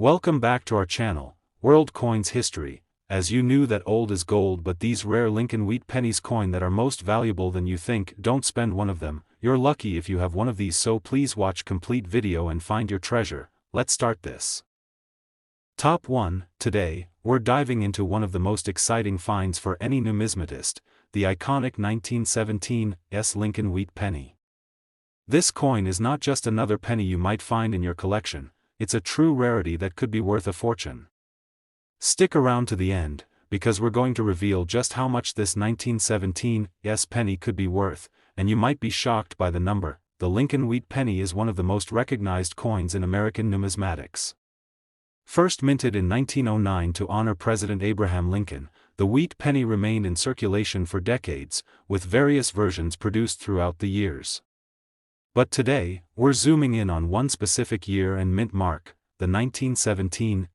Welcome back to our channel, World Coins History. As you knew that old is gold, but these rare Lincoln wheat pennies coin that are most valuable than you think, don't spend one of them. You're lucky if you have one of these, so please watch complete video and find your treasure. Let's start this. Top 1. Today, we're diving into one of the most exciting finds for any numismatist, the iconic 1917 Lincoln wheat penny. This coin is not just another penny you might find in your collection, it's a true rarity that could be worth a fortune. Stick around to the end, because we're going to reveal just how much this 1917 penny could be worth, and you might be shocked by the number. The Lincoln wheat penny is one of the most recognized coins in American numismatics. First minted in 1909 to honor President Abraham Lincoln, the wheat penny remained in circulation for decades, with various versions produced throughout the years. But today, we're zooming in on one specific year and mint mark, the 1917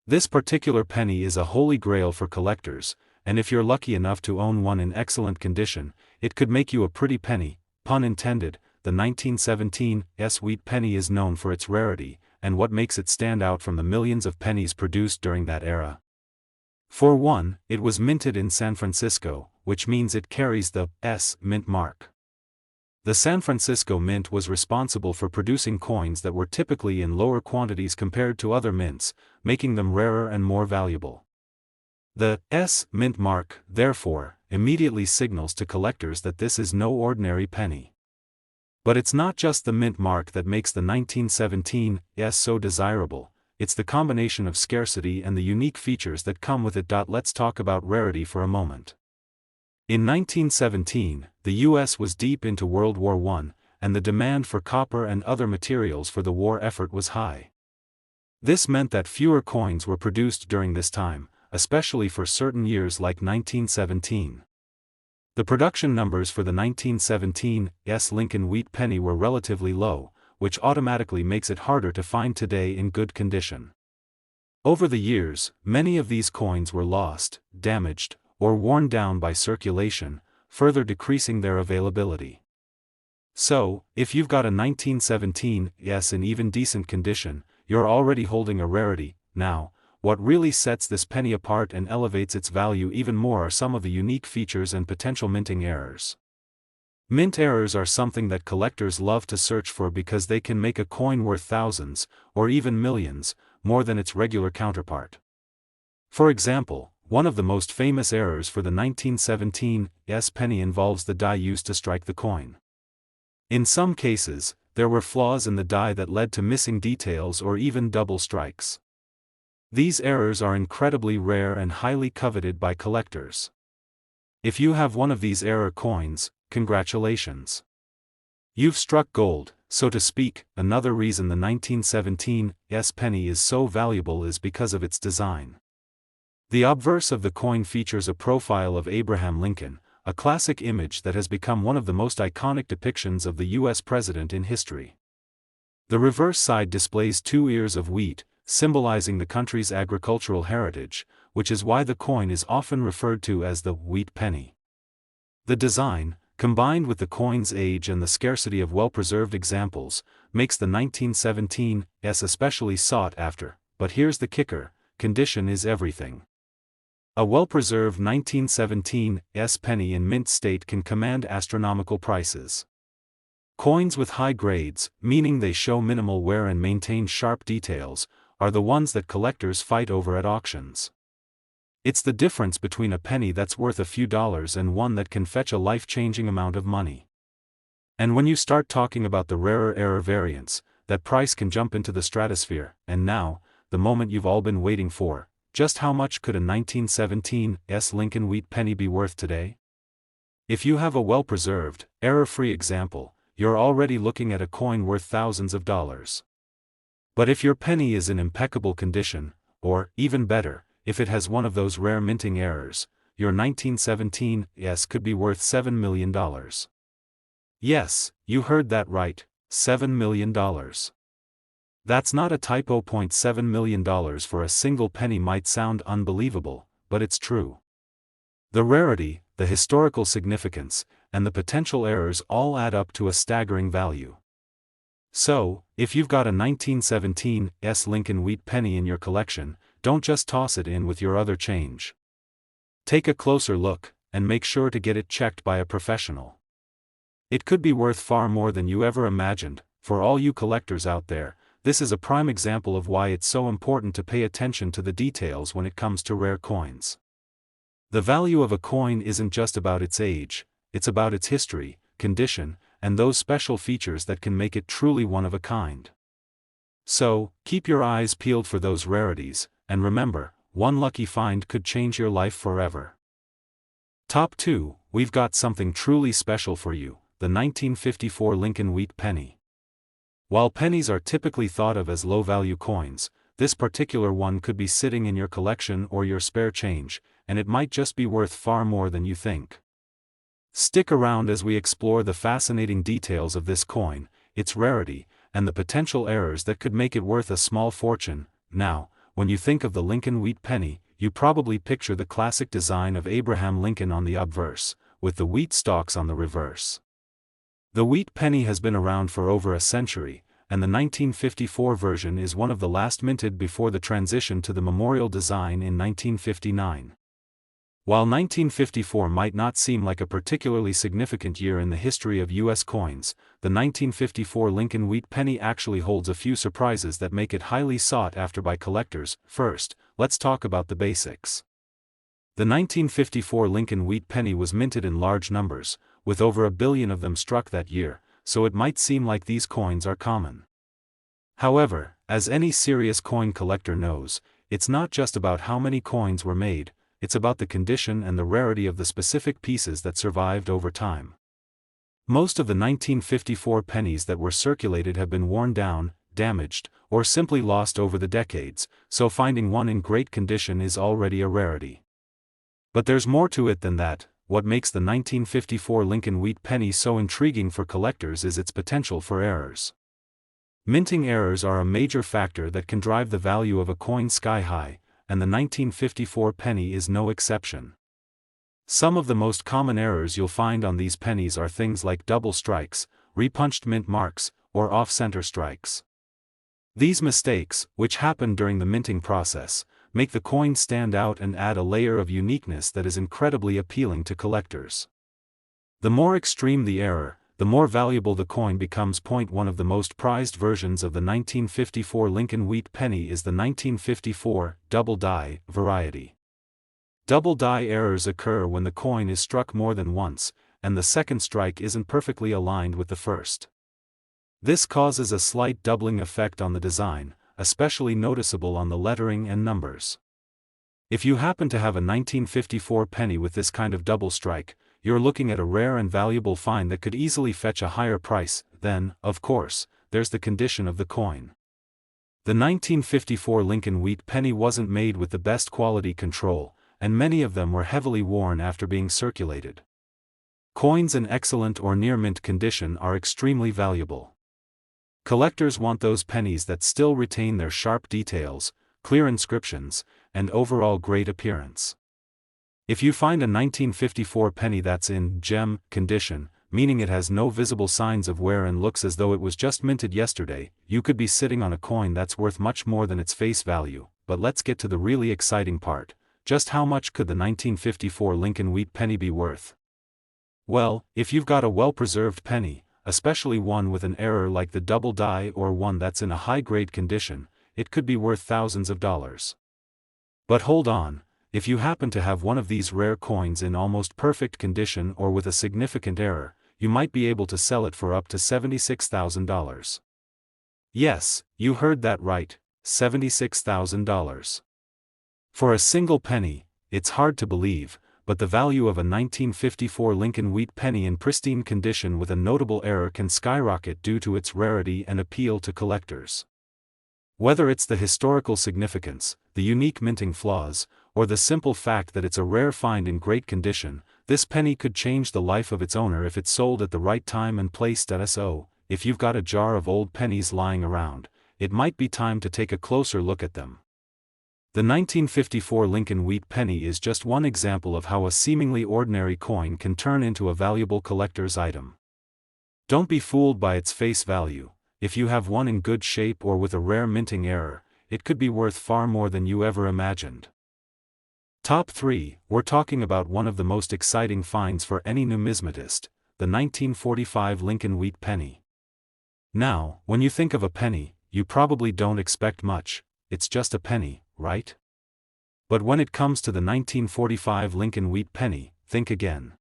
This particular penny is a holy grail for collectors, and if you're lucky enough to own one in excellent condition, it could make you a pretty penny, pun intended. The 1917 wheat penny is known for its rarity, and what makes it stand out from the millions of pennies produced during that era. For one, it was minted in San Francisco, which means it carries the mint mark. The San Francisco Mint was responsible for producing coins that were typically in lower quantities compared to other mints, making them rarer and more valuable. The mint mark, therefore, immediately signals to collectors that this is no ordinary penny. But it's not just the mint mark that makes the 1917 so desirable, it's the combination of scarcity and the unique features that come with it. Let's talk about rarity for a moment. In 1917, the U.S. was deep into World War I, and the demand for copper and other materials for the war effort was high. This meant that fewer coins were produced during this time, especially for certain years like 1917. The production numbers for the 1917 Lincoln wheat penny were relatively low, which automatically makes it harder to find today in good condition. Over the years, many of these coins were lost, damaged, or worn down by circulation, further decreasing their availability. So, if you've got a 1917 in even decent condition, you're already holding a rarity. Now, what really sets this penny apart and elevates its value even more are some of the unique features and potential minting errors. Mint errors are something that collectors love to search for because they can make a coin worth thousands, or even millions, more than its regular counterpart. For example, one of the most famous errors for the 1917 penny involves the die used to strike the coin. In some cases, there were flaws in the die that led to missing details or even double strikes. These errors are incredibly rare and highly coveted by collectors. If you have one of these error coins, congratulations. You've struck gold, so to speak. Another reason the 1917 penny is so valuable is because of its design. The obverse of the coin features a profile of Abraham Lincoln, a classic image that has become one of the most iconic depictions of the U.S. president in history. The reverse side displays 2 ears of wheat, symbolizing the country's agricultural heritage, which is why the coin is often referred to as the wheat penny. The design, combined with the coin's age and the scarcity of well-preserved examples, makes the 1917 especially sought after. But here's the kicker: condition is everything. A well-preserved 1917 penny in mint state can command astronomical prices. Coins with high grades, meaning they show minimal wear and maintain sharp details, are the ones that collectors fight over at auctions. It's the difference between a penny that's worth a few dollars and one that can fetch a life-changing amount of money. And when you start talking about the rarer error variants, that price can jump into the stratosphere. And now, the moment you've all been waiting for: just how much could a 1917 Lincoln wheat penny be worth today? If you have a well-preserved, error-free example, you're already looking at a coin worth thousands of dollars. But if your penny is in impeccable condition, or, even better, if it has one of those rare minting errors, your 1917 could be worth $7 million. Yes, you heard that right, $7 million. That's not a typo. $7 million for a single penny might sound unbelievable, but it's true. The rarity, the historical significance, and the potential errors all add up to a staggering value. So, if you've got a 1917 Lincoln wheat penny in your collection, don't just toss it in with your other change. Take a closer look, and make sure to get it checked by a professional. It could be worth far more than you ever imagined. For all you collectors out there, this is a prime example of why it's so important to pay attention to the details when it comes to rare coins. The value of a coin isn't just about its age, it's about its history, condition, and those special features that can make it truly one of a kind. So, keep your eyes peeled for those rarities, and remember, one lucky find could change your life forever. Top 2, we've got something truly special for you, the 1954 Lincoln wheat penny. While pennies are typically thought of as low-value coins, this particular one could be sitting in your collection or your spare change, and it might just be worth far more than you think. Stick around as we explore the fascinating details of this coin, its rarity, and the potential errors that could make it worth a small fortune. Now, when you think of the Lincoln wheat penny, you probably picture the classic design of Abraham Lincoln on the obverse, with the wheat stalks on the reverse. The wheat penny has been around for over a century, and the 1954 version is one of the last minted before the transition to the memorial design in 1959. While 1954 might not seem like a particularly significant year in the history of U.S. coins, the 1954 Lincoln wheat penny actually holds a few surprises that make it highly sought after by collectors. First, let's talk about the basics. The 1954 Lincoln wheat penny was minted in large numbers, with over 1 billion of them struck that year, so it might seem like these coins are common. However, as any serious coin collector knows, it's not just about how many coins were made, it's about the condition and the rarity of the specific pieces that survived over time. Most of the 1954 pennies that were circulated have been worn down, damaged, or simply lost over the decades, so finding one in great condition is already a rarity. But there's more to it than that. What makes the 1954 Lincoln wheat penny so intriguing for collectors is its potential for errors. Minting errors are a major factor that can drive the value of a coin sky high, and the 1954 penny is no exception. Some of the most common errors you'll find on these pennies are things like double strikes, repunched mint marks, or off-center strikes. These mistakes, which happen during the minting process, make the coin stand out and add a layer of uniqueness that is incredibly appealing to collectors. The more extreme the error, the more valuable the coin becomes. One of the most prized versions of the 1954 Lincoln wheat penny is the 1954 double die variety. Double die errors occur when the coin is struck more than once, and the second strike isn't perfectly aligned with the first. This causes a slight doubling effect on the design, especially noticeable on the lettering and numbers. If you happen to have a 1954 penny with this kind of double strike, you're looking at a rare and valuable find that could easily fetch a higher price. Then, of course, there's the condition of the coin. The 1954 Lincoln wheat penny wasn't made with the best quality control, and many of them were heavily worn after being circulated. Coins in excellent or near mint condition are extremely valuable. Collectors want those pennies that still retain their sharp details, clear inscriptions, and overall great appearance. If you find a 1954 penny that's in gem condition, meaning it has no visible signs of wear and looks as though it was just minted yesterday, you could be sitting on a coin that's worth much more than its face value. But let's get to the really exciting part. Just how much could the 1954 Lincoln wheat penny be worth? Well, if you've got a well-preserved penny, especially one with an error like the double die or one that's in a high-grade condition, it could be worth thousands of dollars. But hold on. If you happen to have one of these rare coins in almost perfect condition or with a significant error, you might be able to sell it for up to $76,000. Yes, you heard that right, $76,000. For a single penny, it's hard to believe, but the value of a 1954 Lincoln wheat penny in pristine condition with a notable error can skyrocket due to its rarity and appeal to collectors. Whether it's the historical significance, the unique minting flaws, or the simple fact that it's a rare find in great condition, this penny could change the life of its owner if it's sold at the right time and place. So, if you've got a jar of old pennies lying around, it might be time to take a closer look at them. The 1954 Lincoln wheat penny is just one example of how a seemingly ordinary coin can turn into a valuable collector's item. Don't be fooled by its face value. if you have one in good shape or with a rare minting error, it could be worth far more than you ever imagined. Top 3, we're talking about one of the most exciting finds for any numismatist, the 1945 Lincoln wheat penny. Now, when you think of a penny, you probably don't expect much, it's just a penny, right? But when it comes to the 1945 Lincoln wheat penny, think again.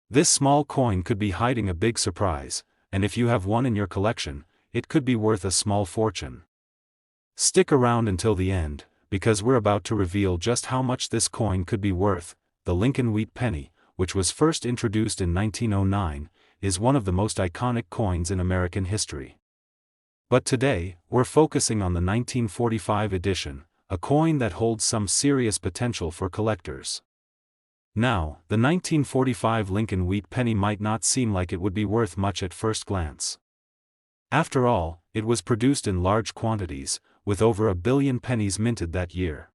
This small coin could be hiding a big surprise, and if you have one in your collection, it could be worth a small fortune. Stick around until the end, because we're about to reveal just how much this coin could be worth. The Lincoln wheat penny, which was first introduced in 1909, is one of the most iconic coins in American history. But today, we're focusing on the 1945 edition, a coin that holds some serious potential for collectors. Now, the 1945 Lincoln wheat penny might not seem like it would be worth much at first glance. After all, it was produced in large quantities, with over 1 billion pennies minted that year.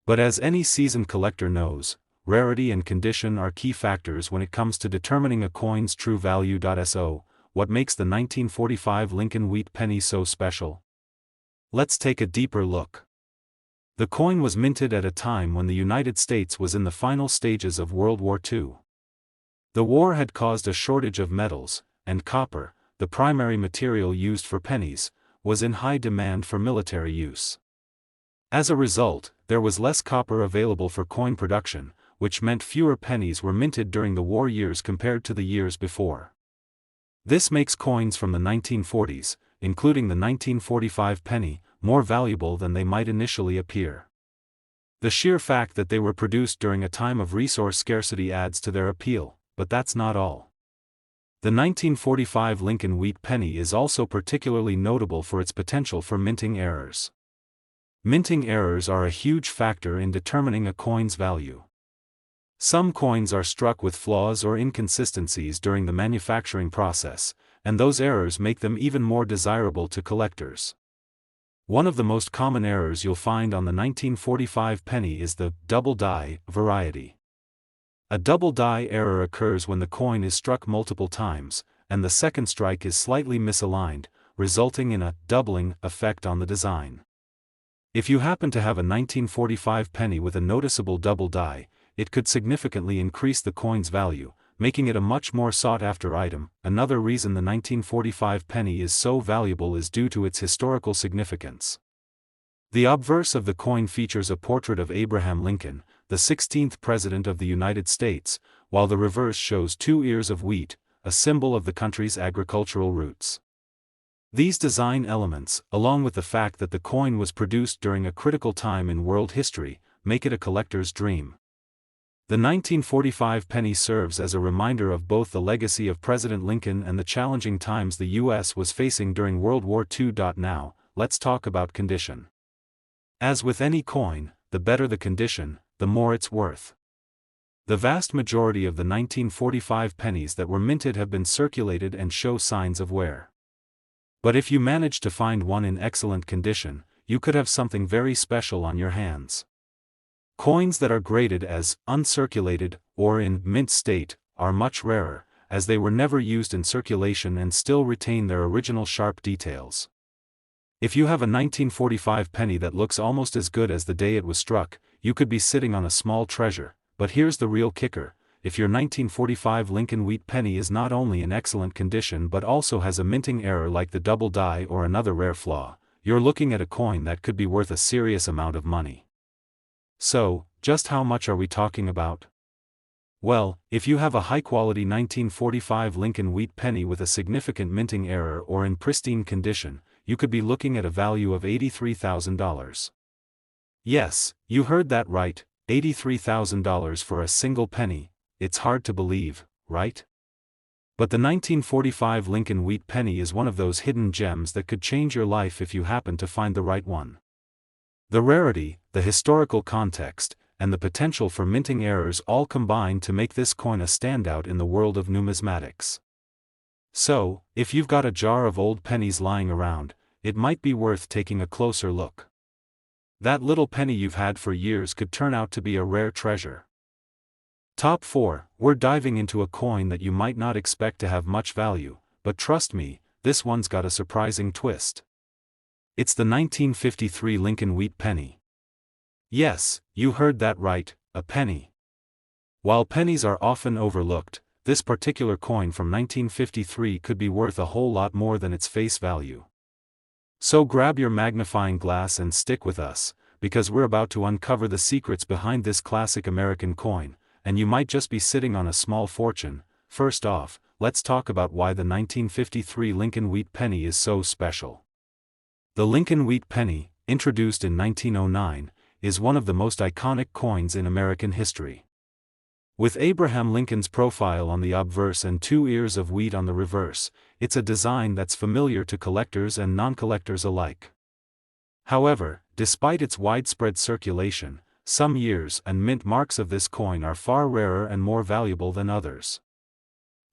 But as any seasoned collector knows, rarity and condition are key factors when it comes to determining a coin's true value. So, what makes the 1945 Lincoln wheat penny so special? Let's take a deeper look. The coin was minted at a time when the United States was in the final stages of World War II. The war had caused a shortage of metals, and copper, the primary material used for pennies, was in high demand for military use. As a result, there was less copper available for coin production, which meant fewer pennies were minted during the war years compared to the years before. This makes coins from the 1940s, including the 1945 penny, more valuable than they might initially appear. The sheer fact that they were produced during a time of resource scarcity adds to their appeal, but that's not all. The 1945 Lincoln wheat penny is also particularly notable for its potential for minting errors. Minting errors are a huge factor in determining a coin's value. Some coins are struck with flaws or inconsistencies during the manufacturing process, and those errors make them even more desirable to collectors. One of the most common errors you'll find on the 1945 penny is the double die variety. A double die error occurs when the coin is struck multiple times, and the second strike is slightly misaligned, resulting in a doubling effect on the design. If you happen to have a 1945 penny with a noticeable double die, it could significantly increase the coin's value, making it a much more sought-after item. Another reason the 1945 penny is so valuable is due to its historical significance. The obverse of the coin features a portrait of Abraham Lincoln, the 16th President of the United States, while the reverse shows 2 ears of wheat, a symbol of the country's agricultural roots. These design elements, along with the fact that the coin was produced during a critical time in world history, make it a collector's dream. The 1945 penny serves as a reminder of both the legacy of President Lincoln and the challenging times the U.S. was facing during World War II. Now, let's talk about condition. As with any coin, the better the condition, the more it's worth. The vast majority of the 1945 pennies that were minted have been circulated and show signs of wear. But if you manage to find one in excellent condition, you could have something very special on your hands. Coins that are graded as uncirculated, or in mint state, are much rarer, as they were never used in circulation and still retain their original sharp details. If you have a 1945 penny that looks almost as good as the day it was struck, you could be sitting on a small treasure. But here's the real kicker: if your 1945 Lincoln wheat penny is not only in excellent condition but also has a minting error like the double die or another rare flaw, you're looking at a coin that could be worth a serious amount of money. So, just how much are we talking about? Well, if you have a high-quality 1945 Lincoln wheat penny with a significant minting error or in pristine condition, you could be looking at a value of $83,000. Yes, you heard that right, $83,000 for a single penny. It's hard to believe, right? But the 1945 Lincoln wheat penny is one of those hidden gems that could change your life if you happen to find the right one. The rarity, the historical context, and the potential for minting errors all combine to make this coin a standout in the world of numismatics. So, if you've got a jar of old pennies lying around, it might be worth taking a closer look. That little penny you've had for years could turn out to be a rare treasure. Top 4, we're diving into a coin that you might not expect to have much value, but trust me, this one's got a surprising twist. It's the 1953 Lincoln wheat penny. Yes, you heard that right, a penny. While pennies are often overlooked, this particular coin from 1953 could be worth a whole lot more than its face value. So grab your magnifying glass and stick with us, because we're about to uncover the secrets behind this classic American coin, and you might just be sitting on a small fortune. First off, let's talk about why the 1953 Lincoln wheat penny is so special. The Lincoln wheat penny, introduced in 1909, is one of the most iconic coins in American history. With Abraham Lincoln's profile on the obverse and 2 ears of wheat on the reverse, it's a design that's familiar to collectors and non-collectors alike. However, despite its widespread circulation, some years and mint marks of this coin are far rarer and more valuable than others.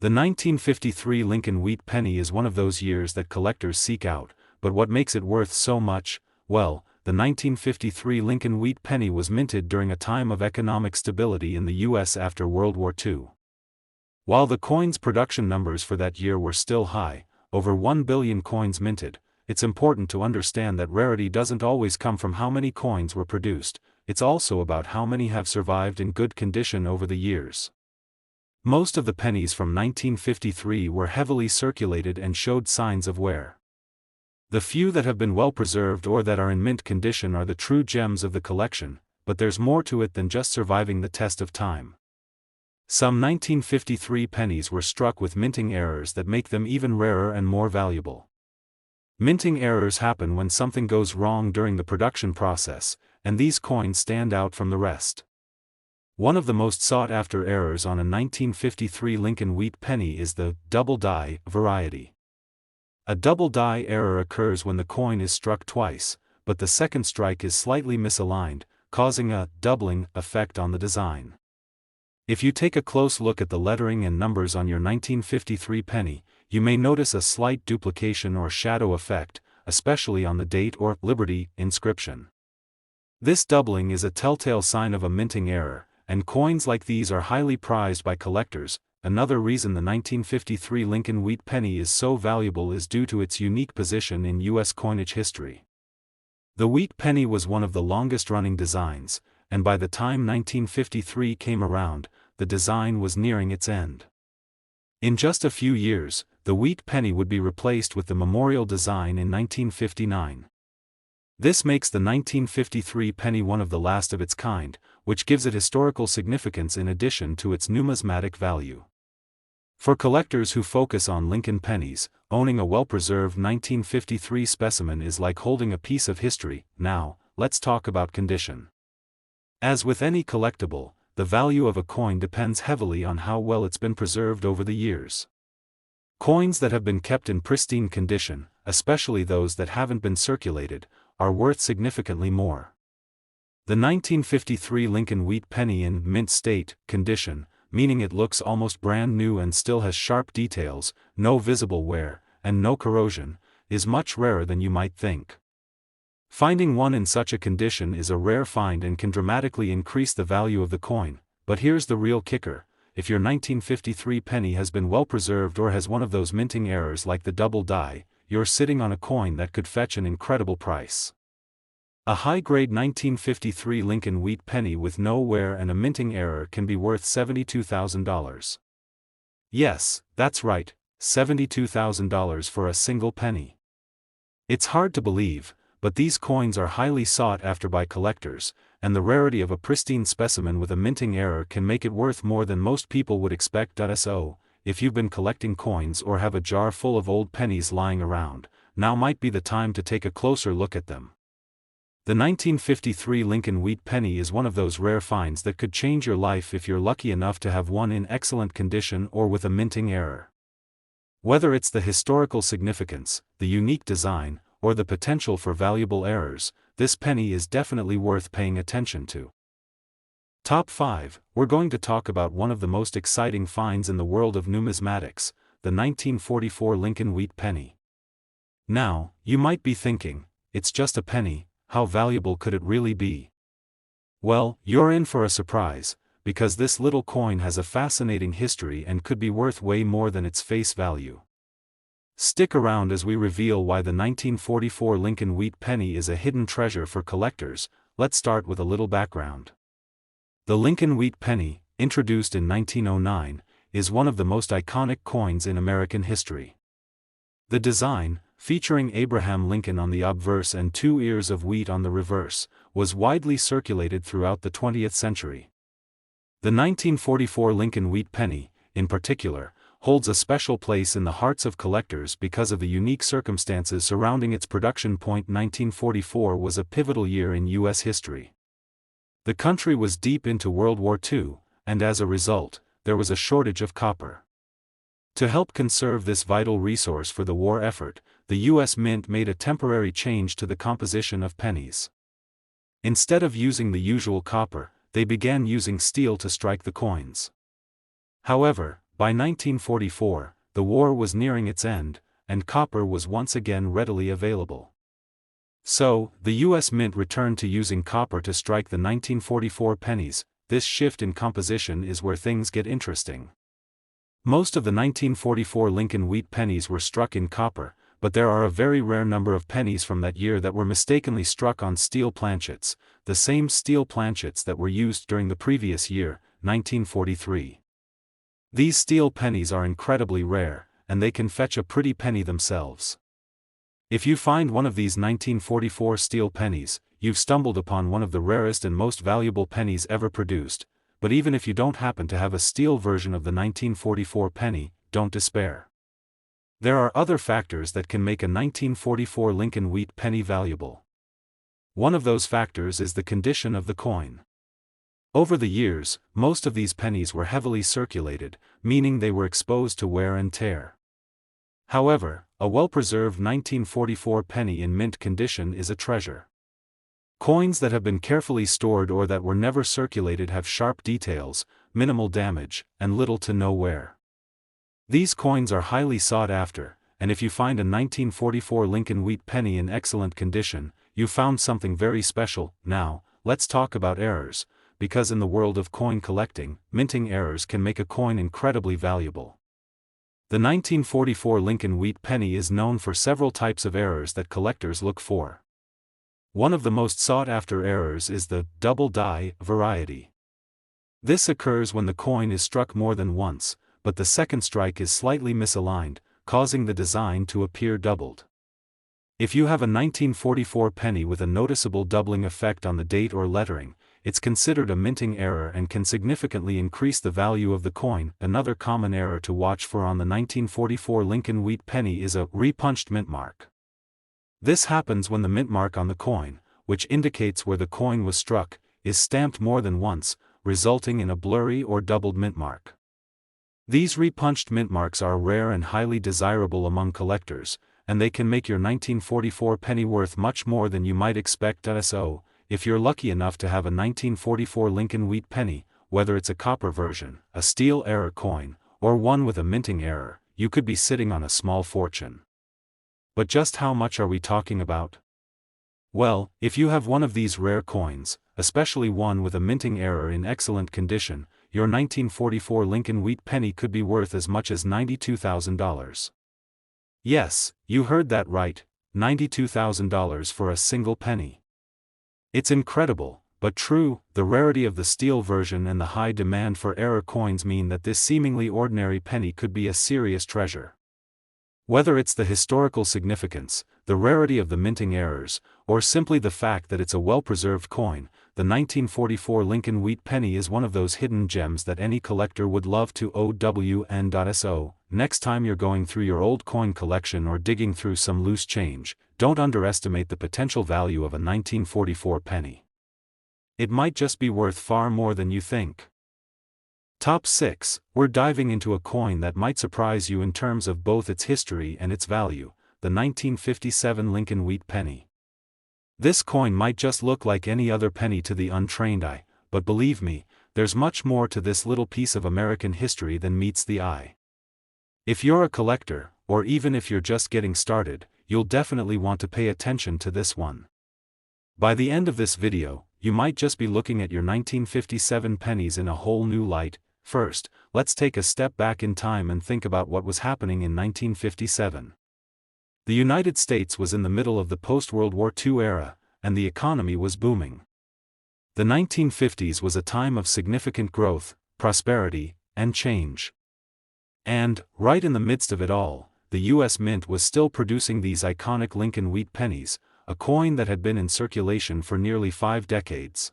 The 1953 Lincoln wheat penny is one of those years that collectors seek out, but what makes it worth so much? Well, the 1953 Lincoln wheat penny was minted during a time of economic stability in the U.S. after World War II. While the coin's production numbers for that year were still high, over 1 billion coins minted, it's important to understand that rarity doesn't always come from how many coins were produced, it's also about how many have survived in good condition over the years. Most of the pennies from 1953 were heavily circulated and showed signs of wear. The few that have been well preserved or that are in mint condition are the true gems of the collection, but there's more to it than just surviving the test of time. Some 1953 pennies were struck with minting errors that make them even rarer and more valuable. Minting errors happen when something goes wrong during the production process, and these coins stand out from the rest. One of the most sought-after errors on a 1953 Lincoln wheat penny is the double die variety. A double die error occurs when the coin is struck twice, but the second strike is slightly misaligned, causing a doubling effect on the design. If you take a close look at the lettering and numbers on your 1953 penny, you may notice a slight duplication or shadow effect, especially on the date or Liberty inscription. This doubling is a telltale sign of a minting error, and coins like these are highly prized by collectors. Another reason the 1953 Lincoln wheat penny is so valuable is due to its unique position in U.S. coinage history. The wheat penny was one of the longest-running designs, and by the time 1953 came around, the design was nearing its end. In just a few years, the wheat penny would be replaced with the memorial design in 1959. This makes the 1953 penny one of the last of its kind, which gives it historical significance in addition to its numismatic value. For collectors who focus on Lincoln pennies, owning a well-preserved 1953 specimen is like holding a piece of history. Now, let's talk about condition. As with any collectible, the value of a coin depends heavily on how well it's been preserved over the years. Coins that have been kept in pristine condition, especially those that haven't been circulated, are worth significantly more. The 1953 Lincoln wheat penny in mint state condition, meaning it looks almost brand new and still has sharp details, no visible wear, and no corrosion, is much rarer than you might think. Finding one in such a condition is a rare find and can dramatically increase the value of the coin, but here's the real kicker: if your 1953 penny has been well preserved or has one of those minting errors like the double die, you're sitting on a coin that could fetch an incredible price. A high-grade 1953 Lincoln wheat penny with no wear and a minting error can be worth $72,000. Yes, that's right, $72,000 for a single penny. It's hard to believe, but these coins are highly sought after by collectors, and the rarity of a pristine specimen with a minting error can make it worth more than most people would expect. So, if you've been collecting coins or have a jar full of old pennies lying around, now might be the time to take a closer look at them. The 1953 Lincoln wheat penny is one of those rare finds that could change your life if you're lucky enough to have one in excellent condition or with a minting error. Whether it's the historical significance, the unique design, or the potential for valuable errors, this penny is definitely worth paying attention to. Top 5, we're going to talk about one of the most exciting finds in the world of numismatics, the 1944 Lincoln wheat penny. Now, you might be thinking, it's just a penny, how valuable could it really be? Well, you're in for a surprise, because this little coin has a fascinating history and could be worth way more than its face value. Stick around as we reveal why the 1944 Lincoln wheat penny is a hidden treasure for collectors. Let's start with a little background. The Lincoln wheat penny, introduced in 1909, is one of the most iconic coins in American history. The design, featuring Abraham Lincoln on the obverse and 2 ears of wheat on the reverse, was widely circulated throughout the 20th century. The 1944 Lincoln wheat penny, in particular, holds a special place in the hearts of collectors because of the unique circumstances surrounding its production. 1944 was a pivotal year in U.S. history. The country was deep into World War II, and as a result, there was a shortage of copper. To help conserve this vital resource for the war effort, the U.S. Mint made a temporary change to the composition of pennies. Instead of using the usual copper, they began using steel to strike the coins. However, by 1944, the war was nearing its end, and copper was once again readily available. So, the U.S. Mint returned to using copper to strike the 1944 pennies. This shift in composition is where things get interesting. Most of the 1944 Lincoln wheat pennies were struck in copper, but there are a very rare number of pennies from that year that were mistakenly struck on steel planchets, the same steel planchets that were used during the previous year, 1943. These steel pennies are incredibly rare, and they can fetch a pretty penny themselves. If you find one of these 1944 steel pennies, you've stumbled upon one of the rarest and most valuable pennies ever produced. But even if you don't happen to have a steel version of the 1944 penny, don't despair. There are other factors that can make a 1944 Lincoln wheat penny valuable. One of those factors is the condition of the coin. Over the years, most of these pennies were heavily circulated, meaning they were exposed to wear and tear. However, a well-preserved 1944 penny in mint condition is a treasure. Coins that have been carefully stored or that were never circulated have sharp details, minimal damage, and little to no wear. These coins are highly sought after, and if you find a 1944 Lincoln wheat penny in excellent condition, you found something very special. Now, let's talk about errors, because in the world of coin collecting, minting errors can make a coin incredibly valuable. The 1944 Lincoln wheat penny is known for several types of errors that collectors look for. One of the most sought-after errors is the double die variety. This occurs when the coin is struck more than once, but the second strike is slightly misaligned, causing the design to appear doubled. If you have a 1944 penny with a noticeable doubling effect on the date or lettering, it's considered a minting error and can significantly increase the value of the coin. Another common error to watch for on the 1944 Lincoln wheat penny is a repunched mint mark. This happens when the mint mark on the coin, which indicates where the coin was struck, is stamped more than once, resulting in a blurry or doubled mint mark. These repunched mint marks are rare and highly desirable among collectors, and they can make your 1944 penny worth much more than you might expect. So, if you're lucky enough to have a 1944 Lincoln wheat penny, whether it's a copper version, a steel error coin, or one with a minting error, you could be sitting on a small fortune. But just how much are we talking about? Well, if you have one of these rare coins, especially one with a minting error in excellent condition, your 1944 Lincoln wheat penny could be worth as much as $92,000. Yes, you heard that right, $92,000 for a single penny. It's incredible, but true. The rarity of the steel version and the high demand for error coins mean that this seemingly ordinary penny could be a serious treasure. Whether it's the historical significance, the rarity of the minting errors, or simply the fact that it's a well-preserved coin, the 1944 Lincoln wheat penny is one of those hidden gems that any collector would love to own. So, next time you're going through your old coin collection or digging through some loose change, don't underestimate the potential value of a 1944 penny. It might just be worth far more than you think. Top 6, we're diving into a coin that might surprise you in terms of both its history and its value, the 1957 Lincoln wheat penny. This coin might just look like any other penny to the untrained eye, but believe me, there's much more to this little piece of American history than meets the eye. If you're a collector, or even if you're just getting started, you'll definitely want to pay attention to this one. By the end of this video, you might just be looking at your 1957 pennies in a whole new light. First, let's take a step back in time and think about what was happening in 1957. The United States was in the middle of the post-World War II era, and the economy was booming. The 1950s was a time of significant growth, prosperity, and change. And, right in the midst of it all, the U.S. Mint was still producing these iconic Lincoln wheat pennies, a coin that had been in circulation for nearly 5 decades.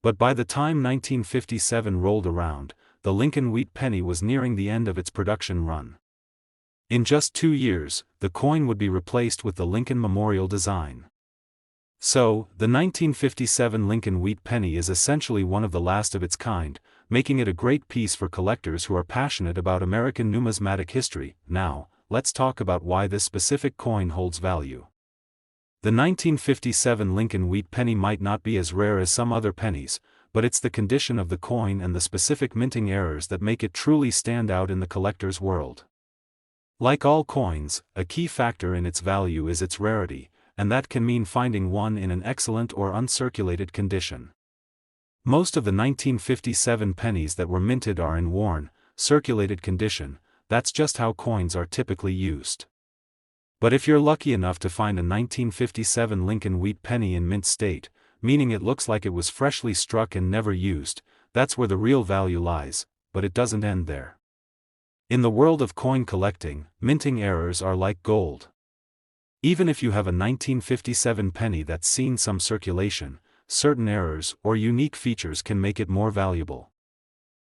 But by the time 1957 rolled around, the Lincoln wheat penny was nearing the end of its production run. In just 2 years, the coin would be replaced with the Lincoln Memorial design. So, the 1957 Lincoln wheat penny is essentially one of the last of its kind, making it a great piece for collectors who are passionate about American numismatic history. Now, let's talk about why this specific coin holds value. The 1957 Lincoln wheat penny might not be as rare as some other pennies, but it's the condition of the coin and the specific minting errors that make it truly stand out in the collector's world. Like all coins, a key factor in its value is its rarity, and that can mean finding one in an excellent or uncirculated condition. Most of the 1957 pennies that were minted are in worn, circulated condition. That's just how coins are typically used. But if you're lucky enough to find a 1957 Lincoln wheat penny in mint state, meaning it looks like it was freshly struck and never used, that's where the real value lies, but it doesn't end there. In the world of coin collecting, minting errors are like gold. Even if you have a 1957 penny that's seen some circulation, certain errors or unique features can make it more valuable.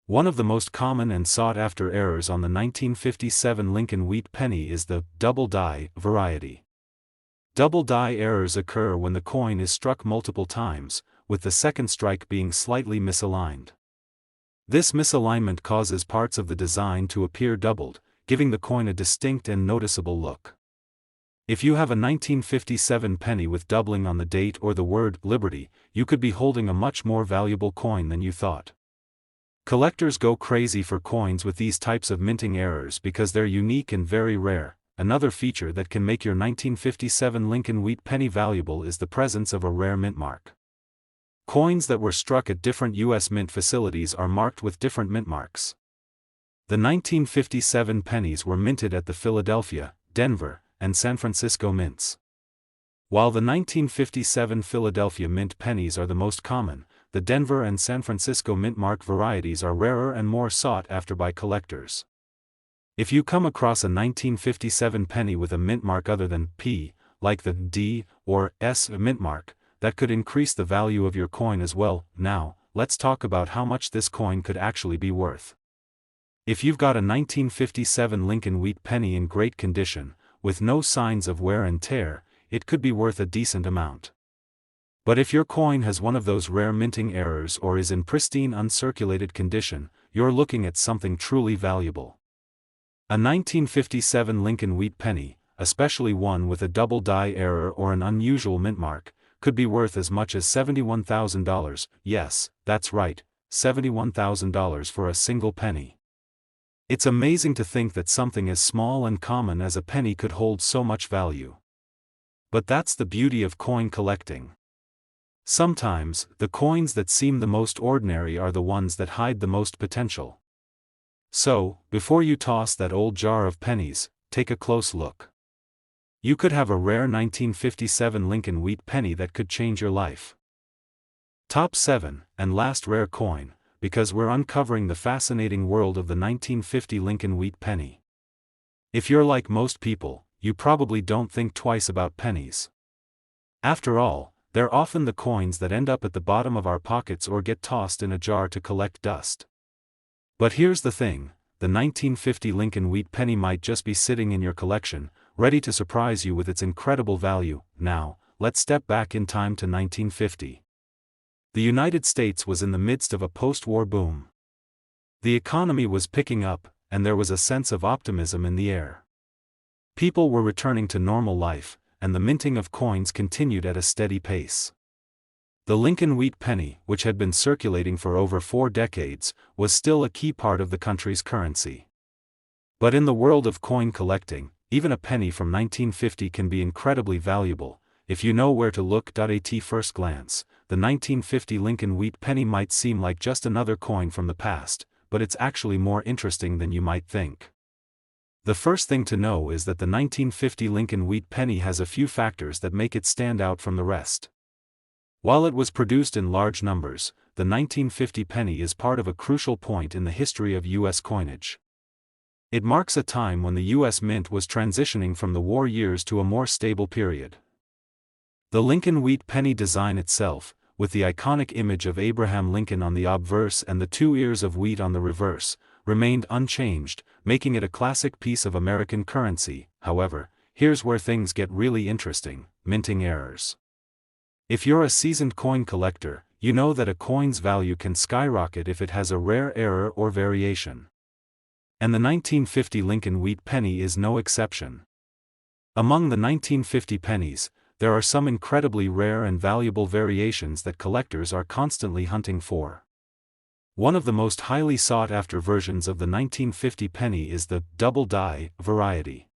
One of the most common and sought-after errors on the 1957 Lincoln wheat penny is the double die variety. Double die errors occur when the coin is struck multiple times, with the second strike being slightly misaligned. This misalignment causes parts of the design to appear doubled, giving the coin a distinct and noticeable look. If you have a 1957 penny with doubling on the date or the word Liberty, you could be holding a much more valuable coin than you thought. Collectors go crazy for coins with these types of minting errors because they're unique and very rare. Another feature that can make your 1957 Lincoln wheat penny valuable is the presence of a rare mint mark. Coins that were struck at different U.S. mint facilities are marked with different mint marks. The 1957 pennies were minted at the Philadelphia, Denver, and San Francisco mints. While the 1957 Philadelphia mint pennies are the most common, the Denver and San Francisco mint mark varieties are rarer and more sought after by collectors. If you come across a 1957 penny with a mint mark other than P, like the D or S mint mark, that could increase the value of your coin as well. Now, let's talk about how much this coin could actually be worth. If you've got a 1957 Lincoln wheat penny in great condition, with no signs of wear and tear, it could be worth a decent amount. But if your coin has one of those rare minting errors or is in pristine uncirculated condition, you're looking at something truly valuable. A 1957 Lincoln wheat penny, especially one with a double die error or an unusual mint mark, could be worth as much as $71,000. Yes, that's right, $71,000 for a single penny. It's amazing to think that something as small and common as a penny could hold so much value. But that's the beauty of coin collecting. Sometimes, the coins that seem the most ordinary are the ones that hide the most potential. So, before you toss that old jar of pennies, take a close look. You could have a rare 1957 Lincoln wheat penny that could change your life. Top 7, and last rare coin, because we're uncovering the fascinating world of the 1950 Lincoln wheat penny. If you're like most people, you probably don't think twice about pennies. After all, they're often the coins that end up at the bottom of our pockets or get tossed in a jar to collect dust. But here's the thing, the 1950 Lincoln wheat penny might just be sitting in your collection, ready to surprise you with its incredible value. Now, let's step back in time to 1950. The United States was in the midst of a post-war boom. The economy was picking up, and there was a sense of optimism in the air. People were returning to normal life, and the minting of coins continued at a steady pace. The Lincoln wheat penny, which had been circulating for over 4 decades, was still a key part of the country's currency. But in the world of coin collecting, even a penny from 1950 can be incredibly valuable, if you know where to look. At first glance, the 1950 Lincoln wheat penny might seem like just another coin from the past, but it's actually more interesting than you might think. The first thing to know is that the 1950 Lincoln wheat penny has a few factors that make it stand out from the rest. While it was produced in large numbers, the 1950 penny is part of a crucial point in the history of U.S. coinage. It marks a time when the U.S. Mint was transitioning from the war years to a more stable period. The Lincoln wheat penny design itself, with the iconic image of Abraham Lincoln on the obverse and the 2 ears of wheat on the reverse, remained unchanged, making it a classic piece of American currency. However, here's where things get really interesting: minting errors. If you're a seasoned coin collector, you know that a coin's value can skyrocket if it has a rare error or variation. And the 1950 Lincoln wheat penny is no exception. Among the 1950 pennies, there are some incredibly rare and valuable variations that collectors are constantly hunting for. One of the most highly sought-after versions of the 1950 penny is the double die variety.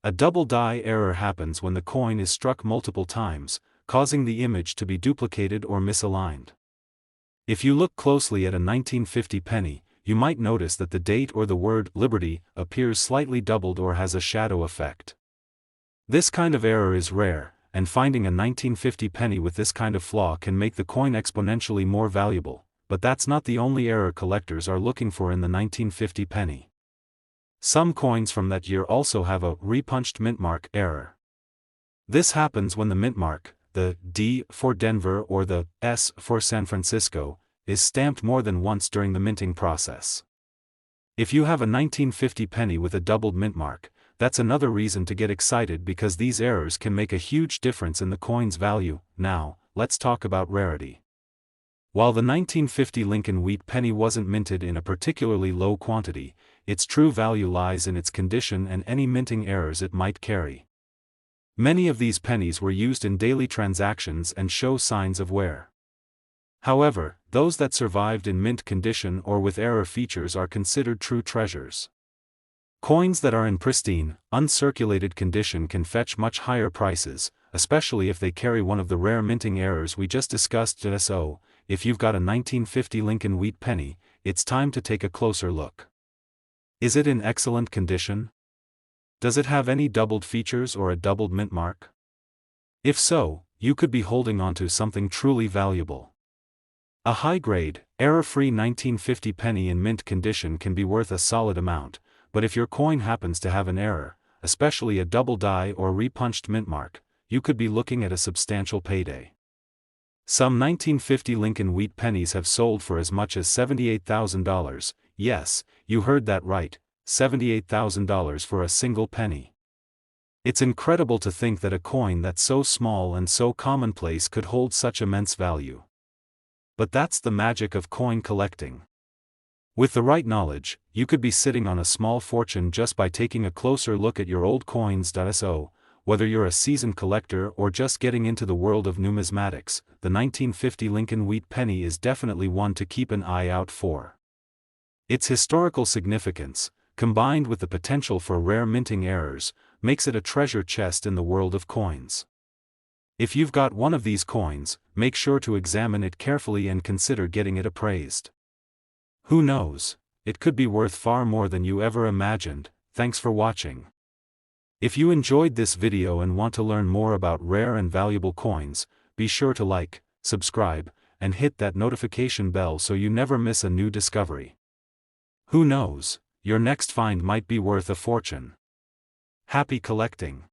A double die error happens when the coin is struck multiple times, causing the image to be duplicated or misaligned. If you look closely at a 1950 penny, you might notice that the date or the word "Liberty" appears slightly doubled or has a shadow effect. This kind of error is rare, and finding a 1950 penny with this kind of flaw can make the coin exponentially more valuable, but that's not the only error collectors are looking for in the 1950 penny. Some coins from that year also have a repunched mintmark error. This happens when the mintmark, the D for Denver or the S for San Francisco, is stamped more than once during the minting process. If you have a 1950 penny with a doubled mintmark, that's another reason to get excited because these errors can make a huge difference in the coin's value. Now, let's talk about rarity. While the 1950 Lincoln wheat penny wasn't minted in a particularly low quantity, its true value lies in its condition and any minting errors it might carry. Many of these pennies were used in daily transactions and show signs of wear. However, those that survived in mint condition or with error features are considered true treasures. Coins that are in pristine, uncirculated condition can fetch much higher prices, especially if they carry one of the rare minting errors we just discussed. So, if you've got a 1950 Lincoln wheat penny, it's time to take a closer look. Is it in excellent condition? Does it have any doubled features or a doubled mintmark? If so, you could be holding onto something truly valuable. A high-grade, error-free 1950 penny in mint condition can be worth a solid amount, but if your coin happens to have an error, especially a double die or repunched mintmark, you could be looking at a substantial payday. Some 1950 Lincoln wheat pennies have sold for as much as $78,000, yes, you heard that right, $78,000 for a single penny. It's incredible to think that a coin that's so small and so commonplace could hold such immense value. But that's the magic of coin collecting. With the right knowledge, you could be sitting on a small fortune just by taking a closer look at your old coins. So, whether you're a seasoned collector or just getting into the world of numismatics, the 1950 Lincoln wheat penny is definitely one to keep an eye out for. Its historical significance, combined with the potential for rare minting errors, makes it a treasure chest in the world of coins. If you've got one of these coins, make sure to examine it carefully and consider getting it appraised. Who knows, it could be worth far more than you ever imagined. Thanks for watching. If you enjoyed this video and want to learn more about rare and valuable coins, be sure to like, subscribe, and hit that notification bell so you never miss a new discovery. Who knows, your next find might be worth a fortune. Happy collecting!